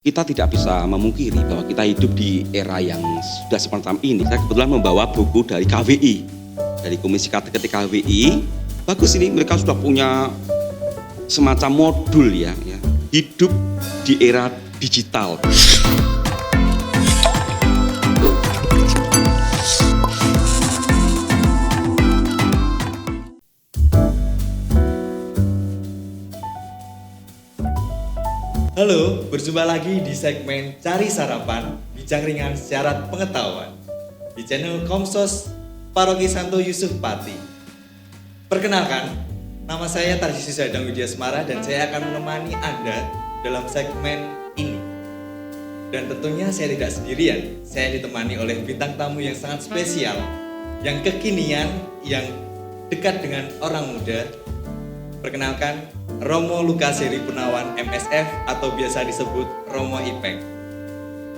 Kita tidak bisa memungkiri bahwa kita hidup di era yang sudah semacam ini. Saya kebetulan membawa buku dari KWI, dari Komisi Katekistik KWI. Bagus, ini mereka sudah punya semacam modul ya, hidup di era digital. Halo, berjumpa lagi di segmen Cari Sarapan, bincang ringan syarat pengetahuan di channel Komsos Paroki Santo Yusuf Pati. Perkenalkan, nama saya Tarsius Hadang Widya Semara dan saya akan menemani Anda dalam segmen ini. Dan tentunya saya tidak sendirian, saya ditemani oleh bintang tamu yang sangat spesial, yang kekinian, yang dekat dengan orang muda. Perkenalkan, Romo Lukaseri Punawan MSF atau biasa disebut Romo Ipek.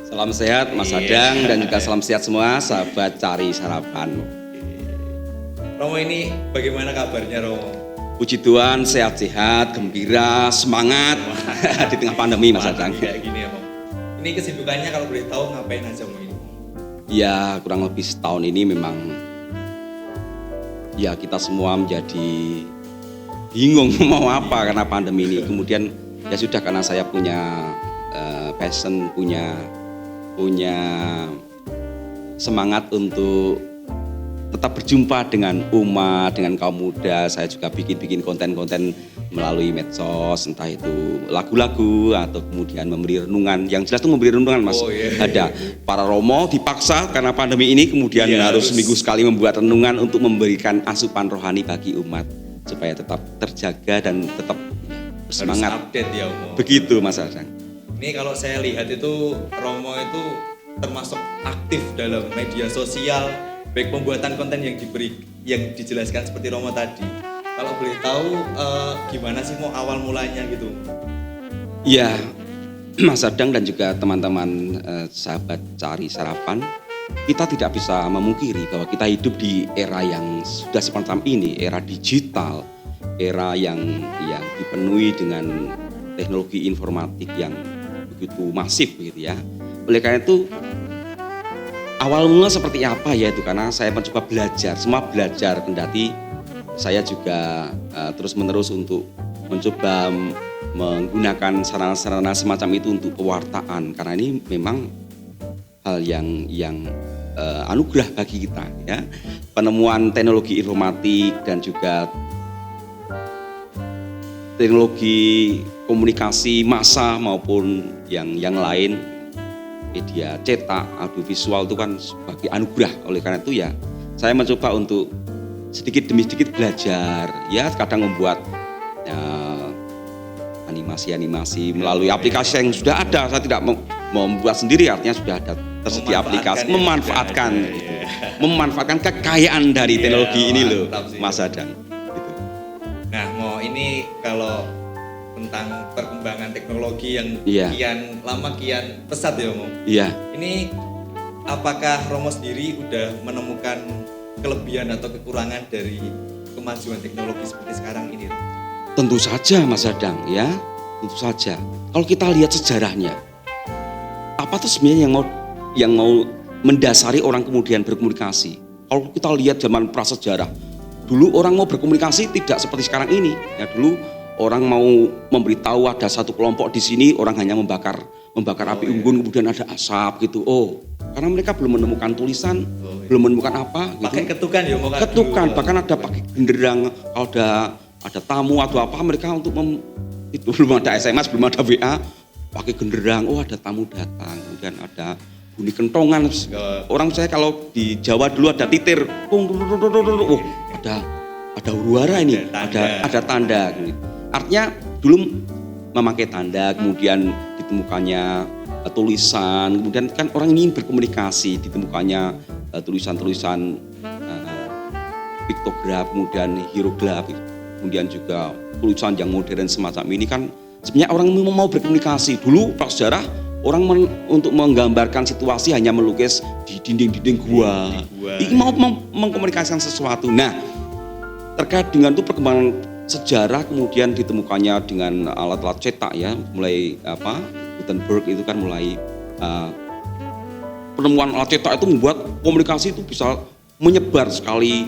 Salam sehat Mas Hadang dan juga salam sehat semua sahabat Cari Sarapan. Romo, ini bagaimana kabarnya Romo? Puji Tuhan, sehat-sehat, gembira, semangat di tengah pandemi Mas Hadang. Kayak gini ya Romo. Ini kesibukannya kalau boleh tahu ngapain aja Romo ini? Ya, kurang lebih setahun ini memang ya kita semua menjadi bingung mau apa karena pandemi ini. Kemudian ya sudah, karena saya punya passion, punya semangat untuk tetap berjumpa dengan umat, dengan kaum muda. Saya juga bikin konten-konten melalui medsos, entah itu lagu-lagu atau kemudian memberi renungan. Yang jelas itu memberi renungan Mas. Ada para romo dipaksa karena pandemi ini kemudian harus seminggu sekali membuat renungan untuk memberikan asupan rohani bagi umat supaya tetap terjaga dan tetap bersemangat. Harus update ya Romo. Begitu Mas Hadang. Ini kalau saya lihat itu Romo itu termasuk aktif dalam media sosial, baik pembuatan konten yang dijelaskan seperti Romo tadi. Kalau boleh tahu gimana sih mau awal mulanya gitu? Ya, Mas Hadang dan juga teman-teman sahabat Cari Sarapan, kita tidak bisa memungkiri bahwa kita hidup di era yang sudah semacam ini, era digital, era yang dipenuhi dengan teknologi informatik yang begitu masif gitu ya. Oleh karena itu, awal mula seperti apa ya itu, karena saya mencoba belajar, semua belajar, kendati saya juga terus-menerus untuk mencoba menggunakan sarana-sarana semacam itu untuk pewartaan, karena ini memang hal yang anugerah bagi kita ya. Penemuan teknologi informatik dan juga teknologi komunikasi massa maupun yang lain, media cetak, audiovisual itu kan sebagai anugerah. Oleh karena itu ya saya mencoba untuk sedikit demi sedikit belajar ya, kadang membuat animasi melalui aplikasi yang sudah ada. Saya tidak membuat sendiri, artinya sudah ada tersedia aplikasi, memanfaatkan kekayaan dari teknologi ini loh Mas Hadang gitu. Nah, mau ini kalau tentang perkembangan teknologi yang kian lama kian pesat ya Romo. Iya. Ini apakah Romo sendiri udah menemukan kelebihan atau kekurangan dari kemajuan teknologi seperti sekarang ini? Tentu saja Mas Hadang ya, tentu saja. Kalau kita lihat sejarahnya, apa tuh sebenarnya yang mau mendasari orang kemudian berkomunikasi? Kalau kita lihat zaman prasejarah, dulu orang mau berkomunikasi tidak seperti sekarang ini. Ya, dulu orang mau memberitahu ada satu kelompok di sini, orang hanya membakar api unggun, kemudian ada asap gitu. Oh, karena mereka belum menemukan tulisan, belum menemukan apa gitu. Pakai ketukan ya, ketukan, bahkan ada pakai genderang. Kalau ada tamu atau apa, mereka untuk itu belum ada SMS, belum ada WA, pakai genderang. Oh, ada tamu datang, kemudian ada bunyi kentongan. Orang saya kalau di Jawa dulu ada titir, oh ada huru-hara ini, ada tanda. Gitu. Artinya dulu memakai tanda, kemudian ditemukannya tulisan, kemudian kan orang ingin berkomunikasi, ditemukannya tulisan-tulisan piktograf, kemudian hieroglif, kemudian juga tulisan yang modern semacam ini kan sebenarnya orang mau berkomunikasi. Dulu prasejarah orang untuk menggambarkan situasi hanya melukis di dinding-dinding gua. Ini mau mengkomunikasikan sesuatu. Nah, terkait dengan itu perkembangan sejarah kemudian ditemukannya dengan alat-alat cetak ya, mulai Gutenberg itu kan mulai penemuan alat cetak itu membuat komunikasi itu bisa menyebar sekali.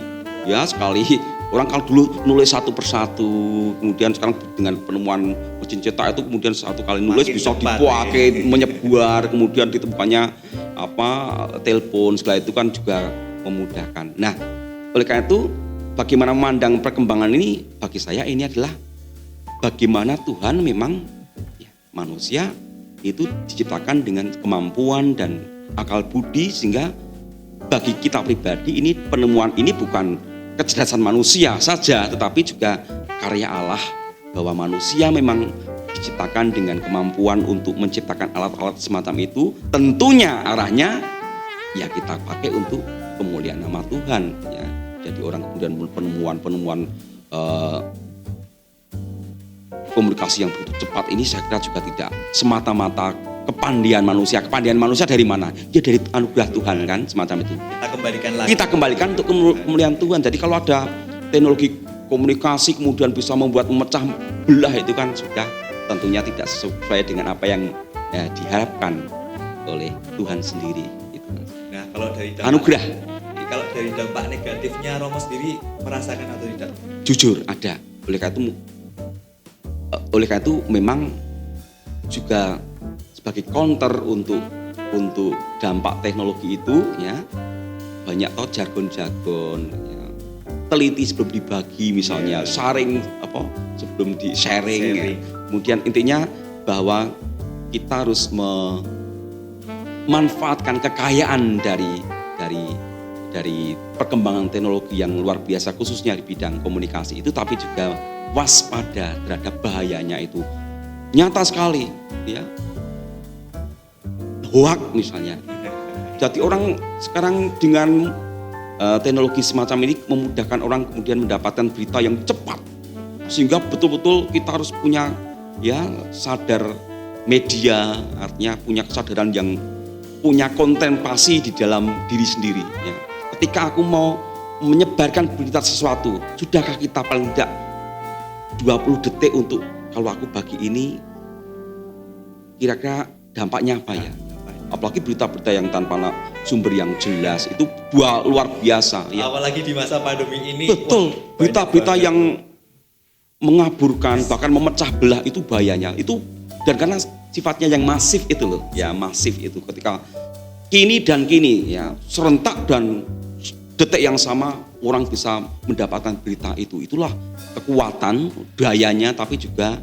Orang kalau dulu nulis satu persatu, kemudian sekarang dengan penemuan mesin cetak itu kemudian satu kali nulis makin bisa cepat, dipakai, menyebar, kemudian ditemukannya telepon segala itu kan juga memudahkan. Nah, oleh karena itu bagaimana memandang perkembangan ini, bagi saya ini adalah bagaimana Tuhan memang manusia itu diciptakan dengan kemampuan dan akal budi, sehingga bagi kita pribadi ini penemuan ini bukan kecerdasan manusia saja, tetapi juga karya Allah, bahwa manusia memang diciptakan dengan kemampuan untuk menciptakan alat-alat semacam itu. Tentunya arahnya ya kita pakai untuk kemuliaan nama Tuhan ya. Jadi orang kemudian penemuan komunikasi yang begitu cepat ini saya kira juga tidak semata-mata kepandian manusia. Kepandian manusia dari mana? Ya dari anugerah Tuhan kan, semacam itu. Kita kembalikan lagi. Kita kembalikan untuk kemuliaan Tuhan. Jadi kalau ada teknologi komunikasi kemudian bisa membuat memecah belah, itu kan sudah tentunya tidak sesuai dengan apa yang diharapkan oleh Tuhan sendiri. Gitu. Nah, kalau dari anugerah. Kalau dari dampak negatifnya Romo sendiri merasakan atau tidak? Jujur ada. Oleh karena itu memang juga sebagai counter untuk dampak teknologi itu ya, banyak jargon-jargon ya, teliti sebelum dibagi misalnya, sharing sebelum di sharing. Ya. Kemudian intinya bahwa kita harus memanfaatkan kekayaan dari perkembangan teknologi yang luar biasa, khususnya di bidang komunikasi itu, tapi juga waspada terhadap bahayanya itu. Nyata sekali ya, hoax misalnya. Jadi orang sekarang dengan teknologi semacam ini memudahkan orang kemudian mendapatkan berita yang cepat, sehingga betul-betul kita harus punya sadar media, artinya punya kesadaran yang punya kontemplasi di dalam diri sendiri ya. Ketika aku mau menyebarkan berita sesuatu, sudahkah kita paling tidak 20 detik untuk kalau aku bagi ini kira-kira dampaknya apa ya? Apalagi berita-berita yang tanpa sumber yang jelas itu luar biasa ya. Apalagi di masa pandemi ini. Betul, berita-berita yang mengaburkan bahkan memecah belah itu bahayanya. Itu dan karena sifatnya yang masif itu loh, ya masif itu, ketika kini ya serentak dan detik yang sama orang bisa mendapatkan berita itu. Itulah kekuatan dayanya, tapi juga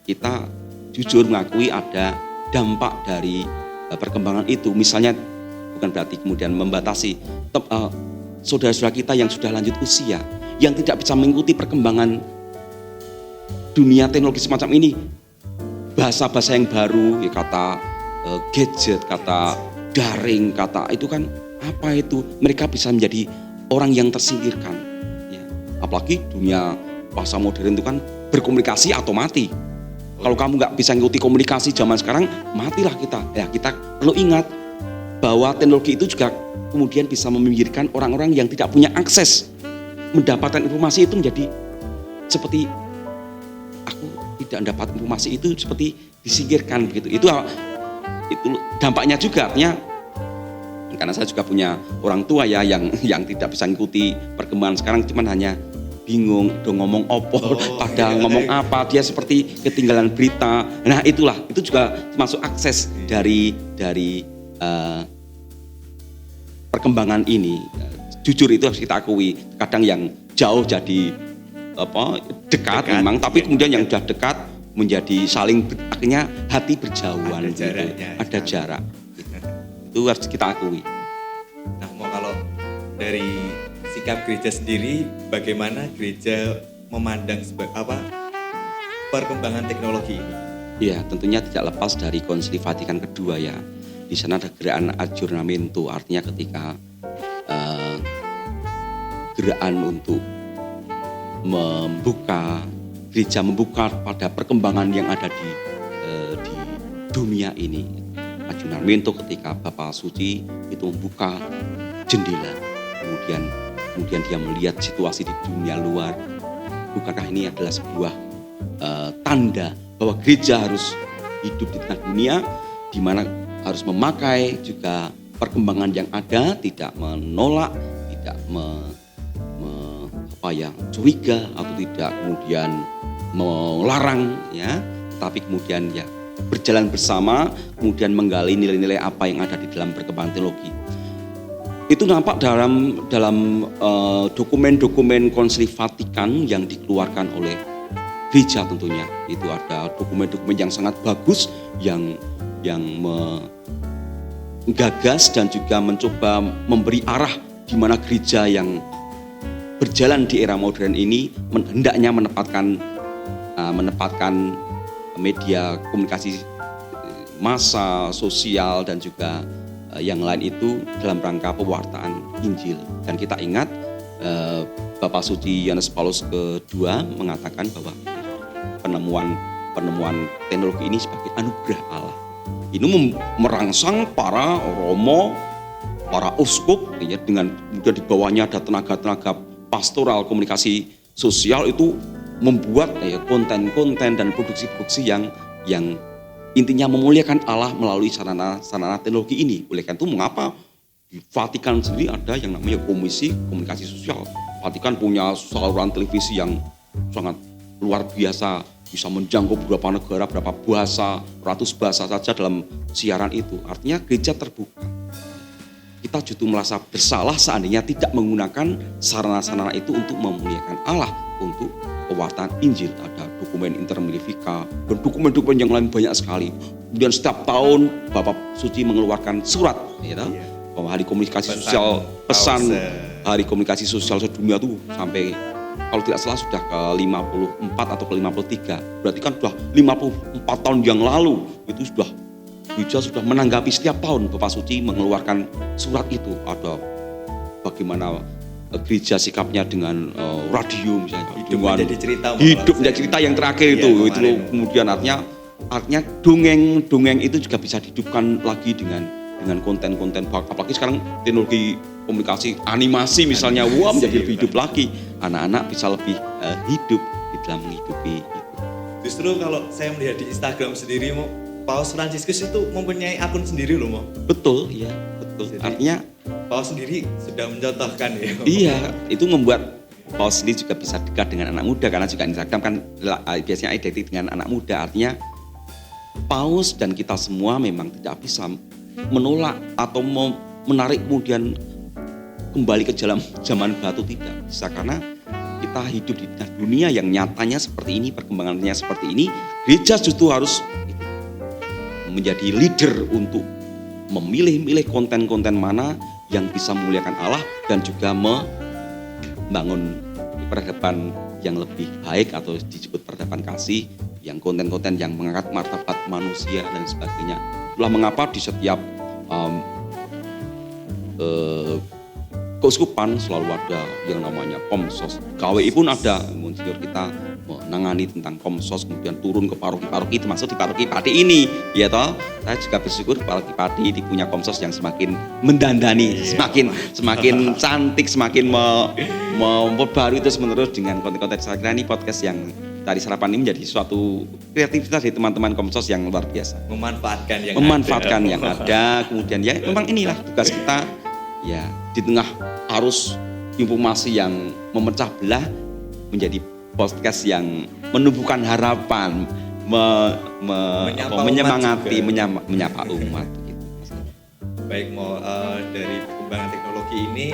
kita jujur mengakui ada dampak dari perkembangan itu. Misalnya bukan berarti kemudian membatasi saudara-saudara kita yang sudah lanjut usia, yang tidak bisa mengikuti perkembangan dunia teknologi semacam ini. Bahasa-bahasa yang baru, ya kata gadget, kata daring, kata itu kan apa itu? Mereka bisa menjadi orang yang tersingkirkan. Ya. Apalagi dunia bahasa modern itu kan berkomunikasi atau mati. Kalau kamu nggak bisa ngikuti komunikasi zaman sekarang, matilah kita. Ya, kita perlu ingat bahwa teknologi itu juga kemudian bisa meminggirkan orang-orang yang tidak punya akses mendapatkan informasi itu, menjadi seperti aku tidak mendapat informasi itu, seperti disingkirkan begitu. Itu dampaknya juga, artinya karena saya juga punya orang tua ya yang tidak bisa ngikuti perkembangan sekarang, cuman hanya bingung dong ngomong ngomong apa, dia seperti ketinggalan berita. Nah itu juga termasuk akses dari perkembangan ini. Jujur itu harus kita akui, kadang yang jauh jadi dekat memang, tapi kemudian yang sudah dekat menjadi saling akhirnya hati berjauhan, ada jarak. Itu harus kita akui. Nah, kalau dari sikap gereja sendiri, bagaimana gereja memandang perkembangan teknologi ini? Ya, tentunya tidak lepas dari Konsili Vatikan kedua ya. Di sana ada gerakan aggiornamento, artinya ketika gerakan untuk gereja membuka pada perkembangan yang ada di dunia ini. Aggiornamento ketika Bapa Suci itu membuka jendela, kemudian dia melihat situasi di dunia luar, bukankah ini adalah sebuah tanda bahwa gereja harus hidup di tengah dunia, di mana harus memakai juga perkembangan yang ada, tidak menolak, tidak curiga atau tidak kemudian melarang ya, tapi kemudian ya berjalan bersama, kemudian menggali nilai-nilai apa yang ada di dalam perkembangan teologi. Itu nampak dalam dokumen-dokumen Konsili Vatikan yang dikeluarkan oleh gereja tentunya. Itu ada dokumen-dokumen yang sangat bagus yang menggagas dan juga mencoba memberi arah di mana gereja yang berjalan di era modern ini hendaknya menempatkan media komunikasi massa, sosial dan juga yang lain itu dalam rangka pewartaan Injil. Dan kita ingat Bapak Suci Yohanes Paulus II mengatakan bahwa penemuan teknologi ini sebagai anugerah Allah. Ini merangsang para romo, para uskup ya, dengan kemudian di bawahnya ada tenaga-tenaga pastoral komunikasi sosial itu membuat ya, konten-konten dan produksi-produksi yang intinya memuliakan Allah melalui sarana teknologi ini. Oleh karena itu mengapa di Vatikan sendiri ada yang namanya Komisi Komunikasi Sosial. Vatikan punya saluran televisi yang sangat luar biasa, bisa menjangkau beberapa negara, berapa bahasa, ratus bahasa saja dalam siaran itu. Artinya gereja terbuka. Kita justru merasa bersalah seandainya tidak menggunakan sarana-sarana itu untuk memuliakan Allah, untuk pewartaan Injil. Ada dokumen Inter Mirifica dan dokumen-dokumen yang lain banyak sekali. Kemudian setiap tahun Bapak Suci mengeluarkan surat, ya, bahwa Hari Komunikasi Sosial, pesan Hari Komunikasi Sosial sedunia itu sampai kalau tidak salah sudah ke 54 atau ke 53. Berarti kan sudah 54 tahun yang lalu itu gereja sudah menanggapi setiap tahun Bapak Suci mengeluarkan surat itu. Ada bagaimana gereja sikapnya dengan radio misalnya, hidup menjadi cerita yang terakhir itu kemudian artinya dongeng itu juga bisa dihidupkan lagi dengan konten-konten, apalagi sekarang teknologi komunikasi animasi misalnya, menjadi lebih hidup lagi, anak-anak bisa lebih hidup di dalam menghidupi itu. Justru kalau saya melihat di Instagram sendiri, Paus Fransiskus itu mempunyai akun sendiri loh, Mo. Betul, iya, betul. Jadi, artinya Paus sendiri sudah mencontohkan ya. Iya, itu membuat Paus sendiri juga bisa dekat dengan anak muda, karena juga Instagram kan biasanya identik dengan anak muda. Artinya Paus dan kita semua memang tidak bisa menolak atau menarik kemudian kembali ke zaman batu, tidak bisa, karena kita hidup di dunia yang nyatanya seperti ini, perkembangannya seperti ini. Gereja justru harus menjadi leader untuk memilih-milih konten-konten mana yang bisa memuliakan Allah dan juga membangun peradaban yang lebih baik atau disebut peradaban kasih, yang konten-konten yang mengangkat martabat manusia dan sebagainya. Itulah mengapa di setiap keuskupan selalu ada yang namanya Komsos. KWI pun ada, monsinyur kita menangani tentang Komsos, kemudian turun ke paroki-paroki, termasuk di paroki Pati ini, ya toh. Saya juga bersyukur paroki Pati punya Komsos yang semakin mendandani, semakin cantik, semakin memperbarui terus-menerus dengan konten-konten. Saya kira ini podcast yang Cari Sarapan ini menjadi suatu kreativitas dari teman-teman Komsos yang luar biasa. Memanfaatkan yang ada, kemudian ya memang inilah tugas kita. Ya, di tengah arus informasi yang memecah belah menjadi podcast yang menumbuhkan harapan, menyemangati, menyapa umat. Gitu. Baik, dari perkembangan teknologi ini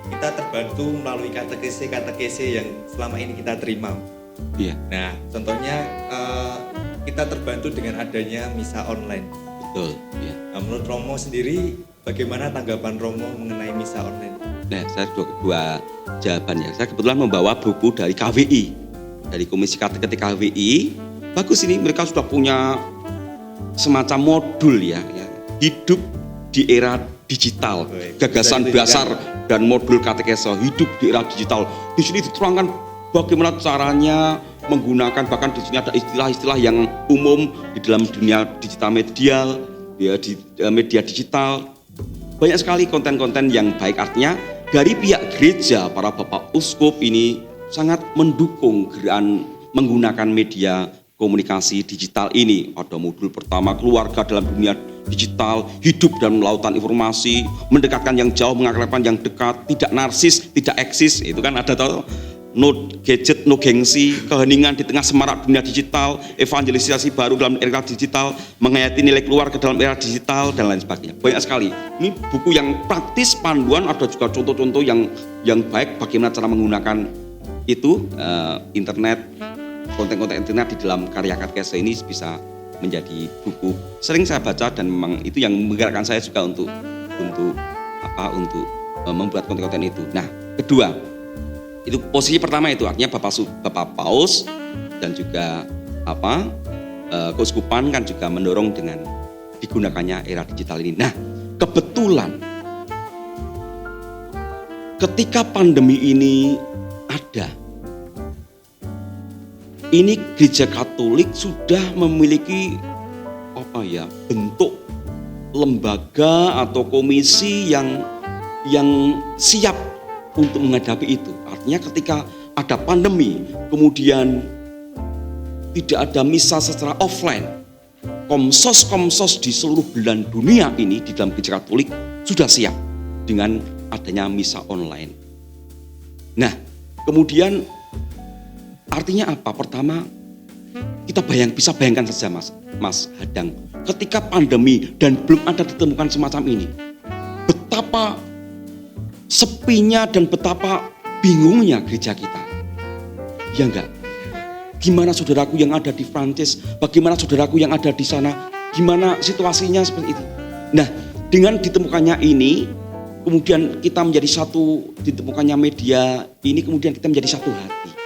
kita terbantu melalui katekese yang selama ini kita terima. Iya. Nah, contohnya kita terbantu dengan adanya misa online. Betul. Iya. Nah, menurut Romo sendiri, bagaimana tanggapan Romo mengenai misa online? Nah, saya dua jawaban ya. Saya kebetulan membawa buku dari KWI, dari Komisi Kateketi KWI. Bagus ini, mereka sudah punya semacam modul ya, hidup di era digital. Gagasan dasar dan modul katekese hidup di era digital. Di sini diterangkan bagaimana caranya menggunakan, bahkan di sini ada istilah-istilah yang umum di dalam dunia digital media, ya, di media digital. Banyak sekali konten-konten yang baik, artinya dari pihak gereja, para bapak uskup ini sangat mendukung gerakan menggunakan media komunikasi digital ini. Ada modul pertama keluarga dalam dunia digital, hidup dalam lautan informasi, mendekatkan yang jauh, mengakrabkan yang dekat, tidak narsis, tidak eksis. Itu kan ada tahu, no gadget, no gengsi, keheningan di tengah semarak dunia digital, evangelisasi baru dalam era digital, menghayati nilai keluar ke dalam era digital, dan lain sebagainya. Banyak sekali. Ini buku yang praktis, panduan, ada juga contoh-contoh yang baik bagaimana cara menggunakan itu, internet, konten-konten internet di dalam karya Katkese ini bisa menjadi buku. Sering saya baca dan memang itu yang menggerakkan saya juga untuk membuat konten-konten itu. Nah, kedua, itu posisi pertama itu artinya Bapak Paus dan juga keuskupan kan juga mendorong dengan digunakannya era digital ini. Nah, kebetulan ketika pandemi ini ada, ini Gereja Katolik sudah memiliki bentuk lembaga atau komisi yang siap untuk menghadapi itu. Artinya ketika ada pandemi, kemudian tidak ada misa secara offline, komsos di seluruh belahan dunia ini di dalam Gereja Katolik sudah siap dengan adanya misa online. Nah, kemudian artinya apa? Pertama, kita bisa bayangkan saja Mas Hadang, ketika pandemi dan belum ada ditemukan semacam ini, betapa sepinya dan betapa bingungnya gereja kita. Ya enggak? Gimana saudaraku yang ada di Prancis? Bagaimana saudaraku yang ada di sana? Gimana situasinya seperti itu? Nah, dengan ditemukannya ini, kemudian kita menjadi satu, ditemukannya media ini, kemudian kita menjadi satu hati.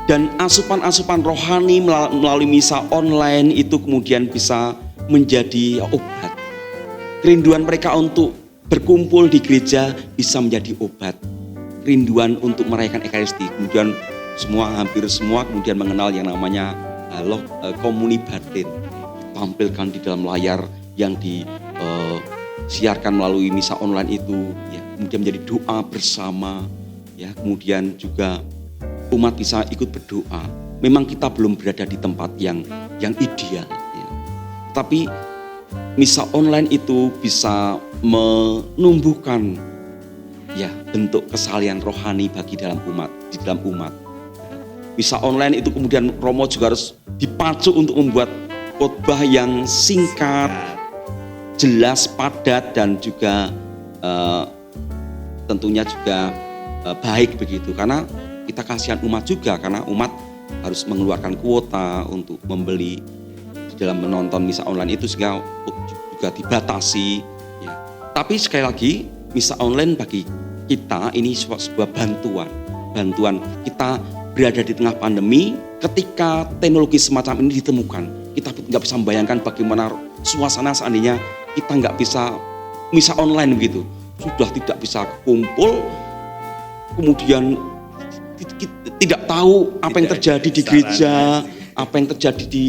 Dan asupan-asupan rohani melalui misa online itu kemudian bisa menjadi obat. Kerinduan mereka untuk berkumpul di gereja bisa menjadi obat. Kerinduan untuk merayakan Ekaristi. Kemudian hampir semua kemudian mengenal yang namanya komuni batin. Tampilkan di dalam layar yang disiarkan melalui misa online itu. Ya, kemudian menjadi doa bersama. Ya, kemudian juga umat bisa ikut berdoa. Memang kita belum berada di tempat yang ideal, ya. Tapi misa online itu bisa menumbuhkan bentuk kesalian rohani di dalam umat. Misa online itu kemudian Romo juga harus dipacu untuk membuat khotbah yang singkat, jelas, padat, dan juga tentunya juga baik begitu, karena kita kasihan umat juga, karena umat harus mengeluarkan kuota untuk membeli di dalam menonton misa online itu juga dibatasi. Ya. Tapi sekali lagi, misa online bagi kita ini sebuah bantuan. Kita berada di tengah pandemi, ketika teknologi semacam ini ditemukan, kita nggak bisa membayangkan bagaimana suasana seandainya kita nggak bisa misa online begitu. Sudah tidak bisa kumpul, kemudian tidak tahu apa yang terjadi di gereja, apa yang terjadi di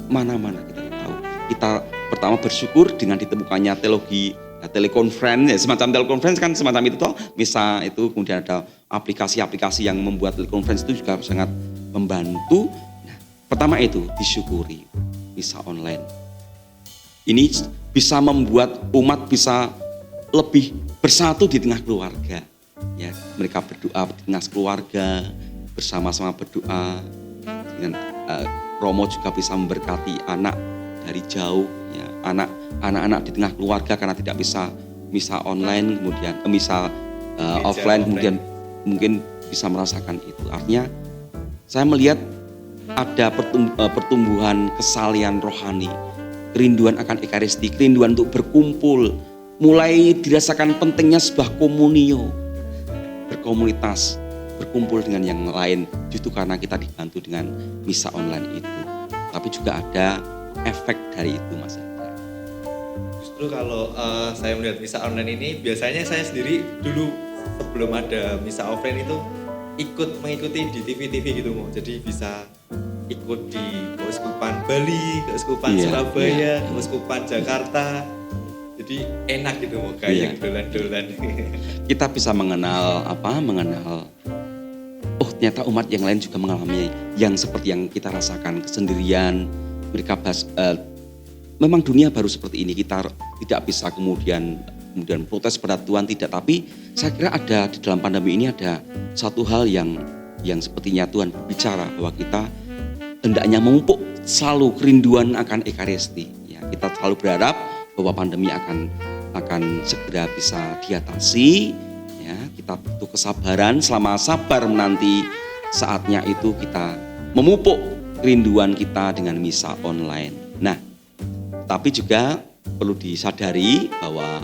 mana-mana, kita tidak tahu. Kita pertama bersyukur dengan ditemukannya teknologi telekonferensi, semacam telekonferensi kan semacam itu toh, misa itu kemudian ada aplikasi-aplikasi yang membuat telekonferensi itu juga sangat membantu. Nah, pertama itu disyukuri misa online. Ini bisa membuat umat bisa lebih bersatu di tengah keluarga. Ya, mereka berdoa di tengah keluarga, bersama-sama berdoa. Dengan Romo juga bisa memberkati anak dari jauh, ya, anak-anak di tengah keluarga karena tidak bisa misa online, kemudian misa offline, kemudian mungkin bisa merasakan itu. Artinya saya melihat ada pertumbuhan kesalian rohani, kerinduan akan Ekaristi, kerinduan untuk berkumpul, mulai dirasakan pentingnya sebuah komunio, berkomunitas, berkumpul dengan yang lain, justru karena kita dibantu dengan misa online itu. Tapi juga ada efek dari itu, Mas. Justru kalau saya melihat misa online ini, biasanya saya sendiri dulu sebelum ada misa offline itu mengikuti di TV-TV gitu, Mo. Jadi bisa ikut di Keuskupan Bali, Keuskupan Surabaya, Keuskupan Jakarta. Jadi enak gitu, Mo, kayak dolan-dolan. Kita bisa mengenal ternyata umat yang lain juga mengalami yang seperti yang kita rasakan, kesendirian. Mereka memang dunia baru seperti ini, kita tidak bisa kemudian protes pada Tuhan, tidak. Tapi saya kira ada di dalam pandemi ini ada satu hal yang sepertinya Tuhan berbicara bahwa kita hendaknya memupuk selalu kerinduan akan Ekaristi. Ya, kita selalu berharap bahwa pandemi akan segera bisa diatasi. Ya, kita butuh kesabaran, selama sabar menanti saatnya itu kita memupuk kerinduan kita dengan misa online. Nah, tapi juga perlu disadari bahwa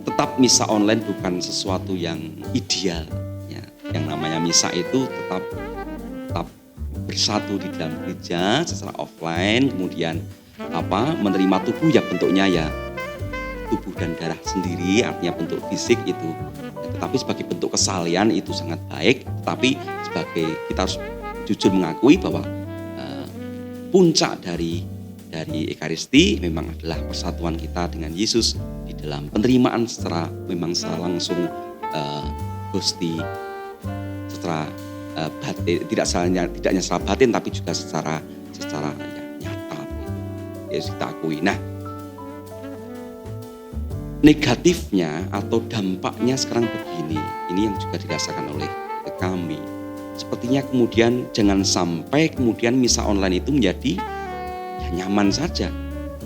tetap misa online bukan sesuatu yang ideal. Ya, yang namanya misa itu tetap bersatu di dalam gereja secara offline, kemudian menerima tubuh ya bentuknya ya tubuh dan darah sendiri, artinya bentuk fisik itu. Tetapi sebagai bentuk kesalian itu sangat baik. Tapi sebagai kita harus jujur mengakui bahwa puncak dari Ekaristi memang adalah persatuan kita dengan Yesus di dalam penerimaan secara langsung Gusti secara batin, tidak hanya secara batin tapi juga secara nyata. Ya kita akui. Nah, negatifnya atau dampaknya sekarang begini, ini yang juga dirasakan oleh kami. Sepertinya kemudian jangan sampai kemudian misa online itu menjadi ya nyaman saja.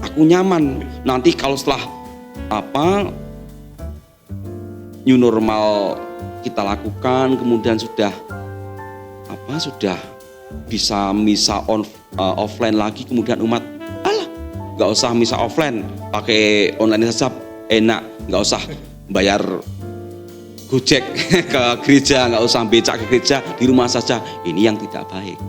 Aku nyaman, nanti kalau setelah new normal kita lakukan, kemudian sudah bisa misa offline lagi, kemudian umat nggak usah misa offline, pakai online saja enak, nggak usah bayar gojek ke gereja, nggak usah becak ke gereja, di rumah saja. Ini yang tidak baik.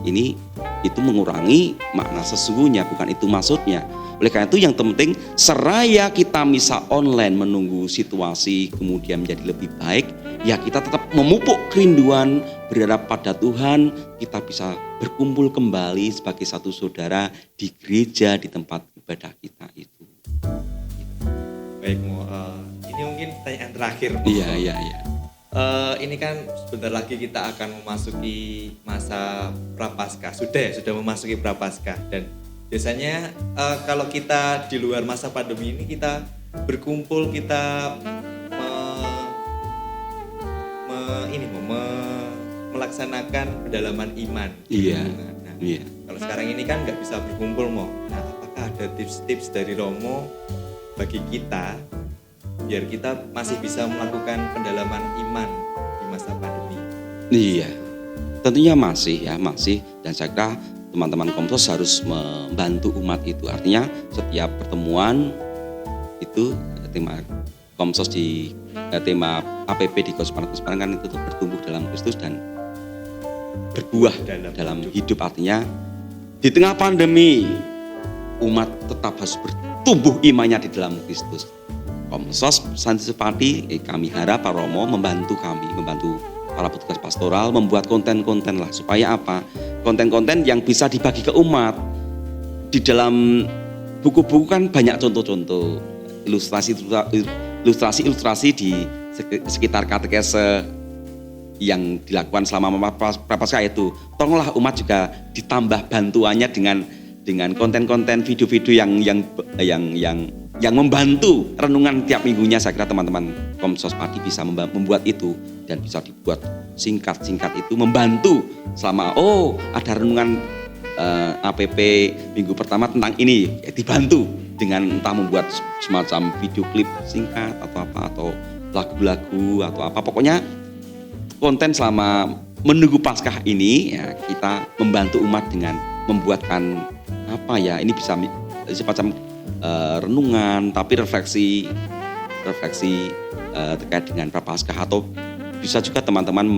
Itu mengurangi makna sesungguhnya, bukan itu maksudnya. Oleh karena itu yang penting seraya kita misa online menunggu situasi kemudian menjadi lebih baik, ya kita tetap memupuk kerinduan berharap pada Tuhan, kita bisa berkumpul kembali sebagai satu saudara di gereja, di tempat ibadah kita itu. Baik, ini mungkin pertanyaan terakhir. Iya. Ini kan sebentar lagi kita akan memasuki masa Prapaskah. Sudah memasuki Prapaskah, dan biasanya kalau kita di luar masa pandemi ini kita berkumpul, kita melaksanakan pendalaman iman. Iya. Nah, kalau sekarang ini kan nggak bisa berkumpul, Nah, apakah ada tips-tips dari Romo bagi kita biar kita masih bisa melakukan pendalaman iman di masa pandemi? Iya, tentunya masih. Dan saya kira teman-teman Komsos harus membantu umat itu. Artinya setiap pertemuan itu tema Komsos tema APP di Kosparan kan itu tuh bertumbuh dalam Kristus dan berbuah dalam hidup. Artinya di tengah pandemi umat tetap harus bertumbuh imannya di dalam Kristus. Komsos Santi Supati, kami harap Pak Romo membantu para petugas pastoral membuat konten-konten lah, supaya konten-konten yang bisa dibagi ke umat. Di dalam buku-buku kan banyak contoh-contoh ilustrasi di sekitar katekese yang dilakukan selama Prapaskah itu. Tolonglah umat juga ditambah bantuannya dengan konten-konten video-video yang membantu renungan tiap minggunya. Saya kira teman-teman Komsos Padi bisa membuat itu dan bisa dibuat singkat itu membantu selama ada renungan APP minggu pertama tentang ini, dibantu dengan entah membuat semacam video klip singkat atau lagu-lagu atau apa, pokoknya konten selama menunggu Paskah ini ya kita membantu umat dengan membuatkan ini bisa semacam renungan tapi refleksi terkait dengan Prapaskah, atau bisa juga teman-teman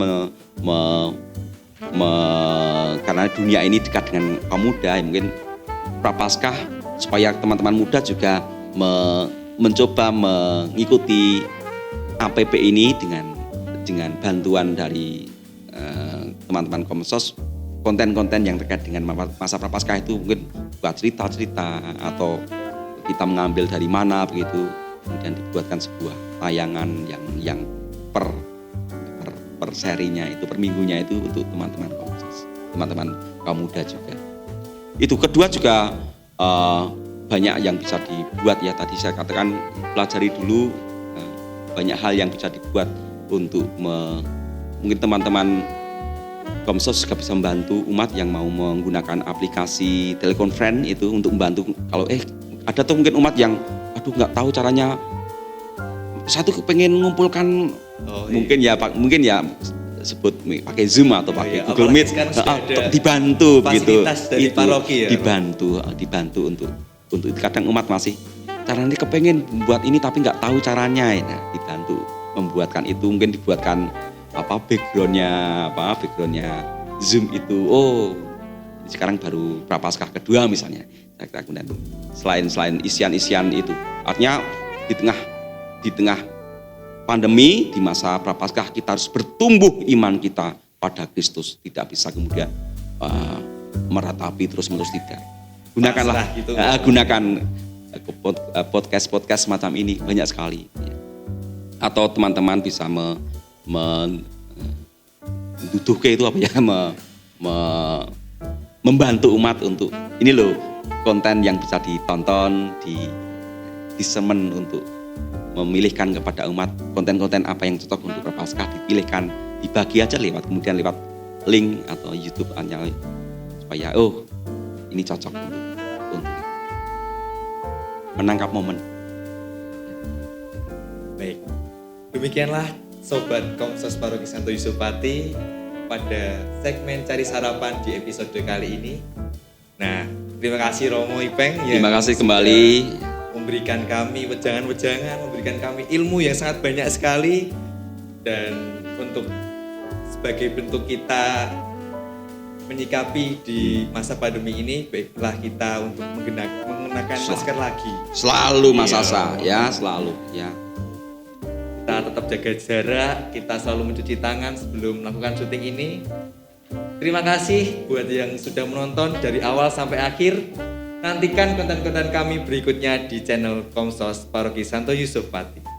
karena dunia ini dekat dengan kaum muda, mungkin Prapaskah supaya teman-teman muda juga mencoba mengikuti APP ini dengan bantuan dari teman-teman Komsos. Konten-konten yang terkait dengan masa Prapaskah itu mungkin buat cerita-cerita atau kita mengambil dari mana begitu, kemudian dibuatkan sebuah tayangan yang per per serinya itu, per minggunya itu untuk teman-teman Komsos, teman-teman kaum muda juga. Itu kedua juga banyak yang bisa dibuat ya, tadi saya katakan pelajari dulu, banyak hal yang bisa dibuat untuk mungkin teman-teman Komsos juga bisa membantu umat yang mau menggunakan aplikasi telekonferensi itu untuk membantu. Kalau ada tuh mungkin umat yang aduh nggak tahu caranya, satu pengen mengumpulkan mungkin ya sebut pakai Zoom atau pakai Google Meet, dibantu begitu. Dari paroki ya, dibantu untuk itu. Kadang umat masih caranya kepengen buat ini tapi nggak tahu caranya, nah dibantu membuatkan itu, mungkin dibuatkan backgroundnya Zoom itu. Sekarang baru Prapaskah kedua misalnya, saya kira selain isian itu, artinya di tengah pandemi, di masa Prapaskah kita harus bertumbuh iman kita pada Kristus, tidak bisa kemudian meratapi terus-menerus, tidak. Gunakan podcast semacam ini banyak sekali. Atau teman-teman bisa menduduhke itu membantu umat untuk ini loh konten yang bisa ditonton, di semen untuk memilihkan kepada umat konten-konten apa yang cocok untuk Prapaskah, dipilihkan, dibagi aja kemudian lewat link atau YouTube supaya ini cocok untuk menangkap momen. Baik, demikianlah Sobat Komsos Paroki Santo Yusuf Pati pada segmen Cari Sarapan di episode kali ini. Nah, terima kasih Romo Ipeng yang terima kasih kembali memberikan kami wejangan-wejangan, memberikan kami ilmu yang sangat banyak sekali, dan untuk sebagai bentuk kita menyikapi di masa pandemi ini, baiklah kita untuk mengenakan masker lagi. Selalu Mas Asa, ya selalu ya. Kita tetap jaga jarak, kita selalu mencuci tangan sebelum melakukan syuting ini. Terima kasih buat yang sudah menonton dari awal sampai akhir. Nantikan konten-konten kami berikutnya di channel Komsos Paroki Santo Yusuf Pati.